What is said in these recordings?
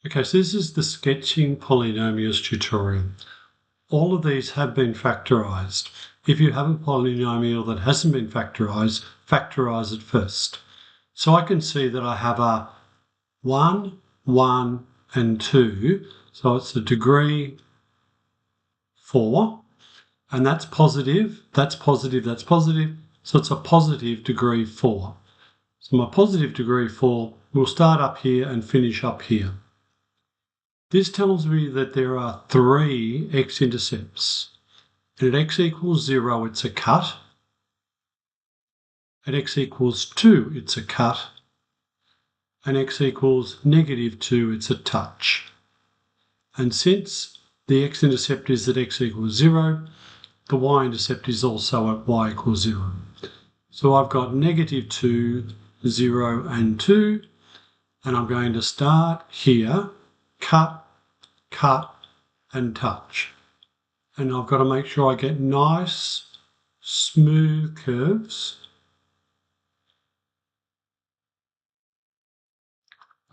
Okay, so this is the sketching polynomials tutorial. All of these have been factorised. If you have a polynomial that hasn't been factorised, factorise it first. So I can see that I have a 1, 1 and 2. So it's a degree 4 and that's positive, that's positive, that's positive. So it's a positive degree 4. So my positive degree 4 will start up here and finish up here. This tells me that there are 3 x-intercepts. And at x equals 0, it's a cut. At x equals 2, it's a cut. And x equals -2, it's a touch. And since the x-intercept is at x equals 0, the y-intercept is also at y equals 0. So I've got -2, 0 and 2. And I'm going to start here, cut, cut and touch. And I've got to make sure I get nice, smooth curves.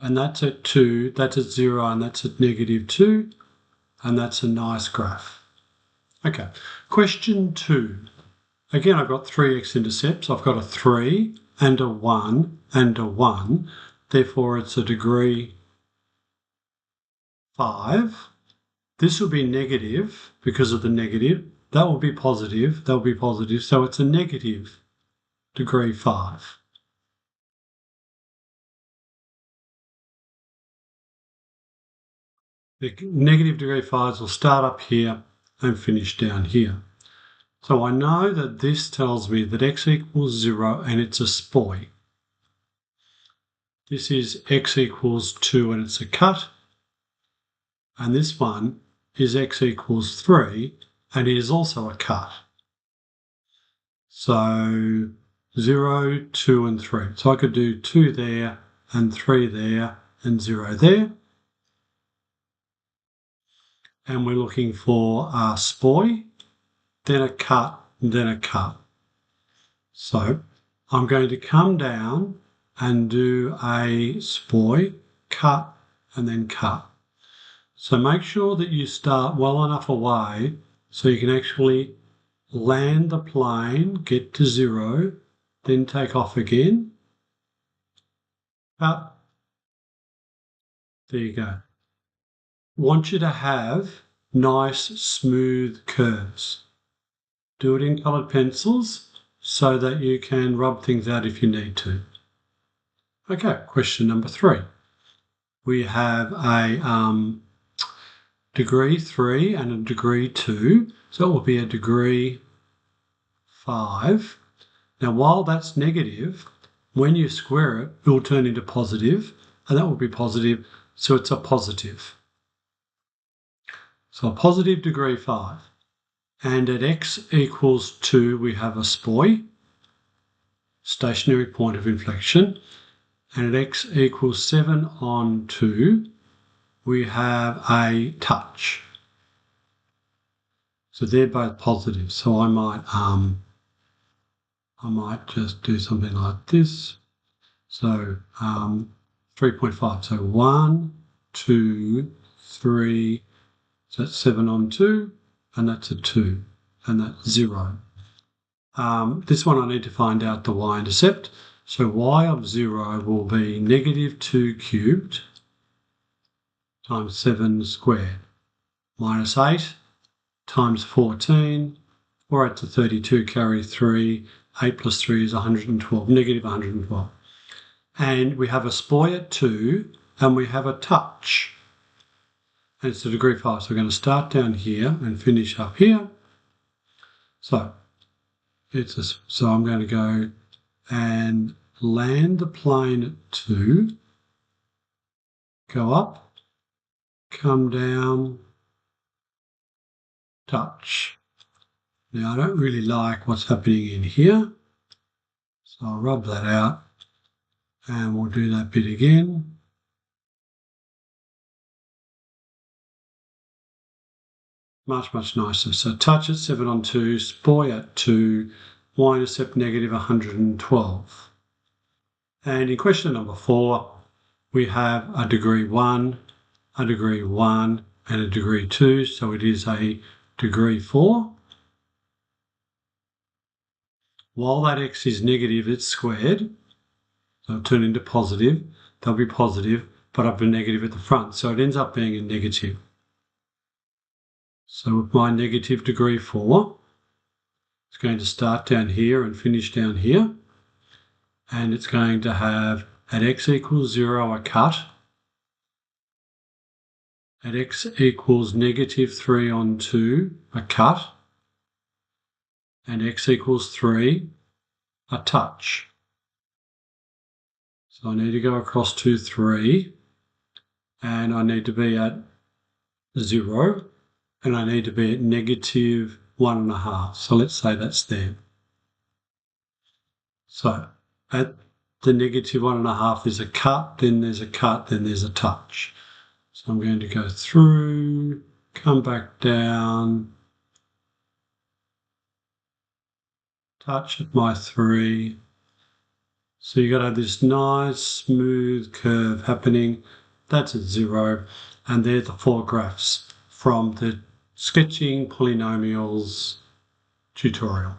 And that's at 2, that's at 0, and that's at -2. And that's a nice graph. Okay, question 2. Again, I've got 3 x-intercepts. I've got a 3 and a 1 and a 1. Therefore, it's a degree 5. This will be negative because of the negative. That will be positive. That will be positive. So it's a negative degree 5. The negative degree 5s will start up here and finish down here. So I know that this tells me that x equals 0 and it's a spoi. This is x equals 2 and it's a cut. And this one is x equals 3 and it is also a cut. So 0, 2 and 3. So I could do 2 there and 3 there and 0 there. And we're looking for a spoi, then a cut, then a cut. So I'm going to come down and do a spoi, cut, and then cut. So make sure that you start well enough away so you can actually land the plane, get to 0, then take off again. Cut. There you go. Want you to have nice, smooth curves. Do it in coloured pencils so that you can rub things out if you need to. Okay, question number 3. We have a degree 3 and a degree 2, so it will be a degree 5. Now, while that's negative, when you square it, it will turn into positive, and that will be positive, so it's a positive. So a positive degree 5. And at x equals 2, we have a spoi, stationary point of inflection. And at x equals 7 on 2, we have a touch. So they're both positive. So I might just do something like this. So 3.5. So 1, 2, 3. So that's 7 on 2, and that's a 2, and that's 0. This one I need to find out the y-intercept. So y of 0 will be -2 cubed times 7 squared minus 8 times 14, or 8 to 32 carry 3. 8 plus 3 is 112, -112. And we have a spoi at 2, and we have a touch. And it's a degree 5. So we're going to start down here and finish up here. So I'm going to go and land the plane at 2, go up, come down, touch. Now I don't really like what's happening in here, so I'll rub that out and we'll do that bit again. Much, much nicer. So touch at 7 on 2, spoi at 2, y-intercept -112. And in question number 4, we have a degree 1 a degree 1 and a degree 2, so it is a degree 4. While that x is negative, it's squared, so it'll turn into positive. They'll be positive, but I've been negative at the front, so it ends up being a negative. So with my negative degree 4, it's going to start down here and finish down here, and it's going to have at x equals 0 a cut, at x equals negative 3 on 2 a cut, and x equals 3 a touch. So I need to go across to 3, and I need to be at 0, and I need to be at negative 1.5. So let's say that's there. So at the negative 1.5 is a cut, then there's a cut, then there's a touch. So I'm going to go through, come back down, touch at my 3. So you've got to have this nice smooth curve happening. That's at 0. And they're the 4 graphs from the Sketching Polynomials tutorial.